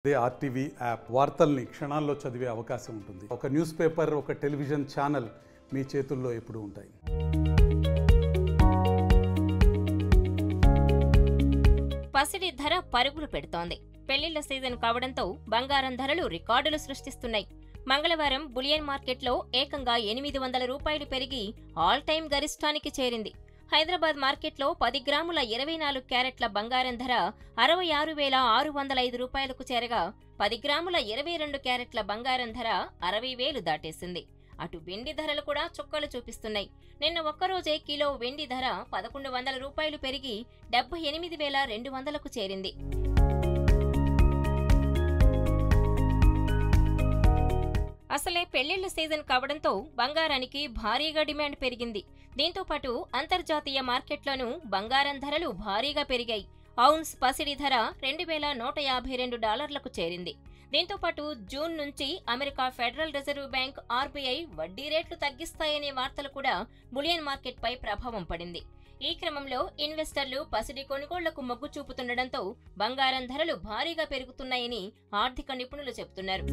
అదే RTV app వార్తల్ని క్షణాల్లో చదివే అవకాశం ఉంటుంది. ఒక న్యూస్ పేపర్, ఒక టెలివిజన్ ఛానల్ మీ చేతుల్లో ఎప్పుడూ ఉంటాయి. పసిడి ధర పరుగులు పెడుతోంది. పెళ్లిళ్ల సీజన్ కావడంతో బంగారం ధరలు రికార్డులు సృష్టిస్తున్నాయి. మంగళవారం బులియన్ మార్కెట్లో ఏకంగా 800 రూపాయలు పెరిగి ఆల్ టైమ్ గరిష్టానికి చేరింది. హైదరాబాద్ మార్కెట్లో 10 గ్రాముల 24 క్యారెట్ల బంగారం ధర 66,605 రూపాయలకు చేరగా 10 గ్రాముల 22 క్యారెట్ల బంగారం ధర 60,000 దాటేసింది. అటు వెండి ధరలు కూడా చుక్కలు చూపిస్తున్నాయి. నిన్న ఒక్కరోజే కిలో వెండి ధర 1,100 రూపాయలు పెరిగి 78,200కు చేరింది. అసలే పెళ్లిళ్ల సీజన్ కావడంతో బంగారానికి భారీగా డిమాండ్ పెరిగింది. దీంతో పాటు అంతర్జాతీయ మార్కెట్లోనూ బంగారం ధరలు భారీగా పెరిగాయి. ఔన్స్ పసిడి ధర $2,152కు చేరింది. దీంతో పాటు జూన్ నుంచి America federal reserve bank RBI వడ్డీ రేట్లు తగ్గిస్తాయనే వార్తలు కూడా బులియన్ మార్కెట్పై ప్రభావం పడింది. ఈ క్రమంలో ఇన్వెస్టర్లు పసిడి కొనుగోళ్లకు మొగ్గు చూపుతుండటంతో బంగారం ధరలు భారీగా పెరుగుతున్నాయని ఆర్థిక నిపుణులు చెబుతున్నారు.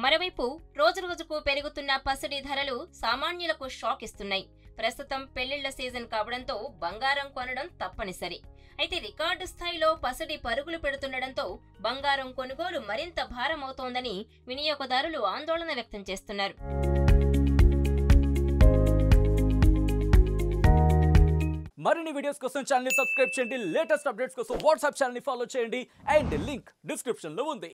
మరోవైపు రోజురోజుకు పెరుగుతున్న పసిడి ధరలు సామాన్యులకు షాక్ ఇస్తున్నాయి. ప్రస్తుతం పెళ్లిళ్ల సీజన్ కావడంతో బంగారం కొనడం తప్పనిసరి. అయితే రికార్డు స్థాయిలో పసిడి పరుగులు పెడుతుండటంతో బంగారం కొనుగోలు మరింత భారమవుతోందని వినియోగదారులు ఆందోళన వ్యక్తం చేస్తున్నారు. మరిన్ని వీడియోస్ కోసం ఛానల్ ని సబ్స్క్రైబ్ చేయండి. లేటెస్ట్ అప్డేట్స్ కోసం వాట్సాప్ ఛానల్ ని ఫాలో చేయండి. అండ్ లింక్ డిస్క్రిప్షన్ లో ఉంది.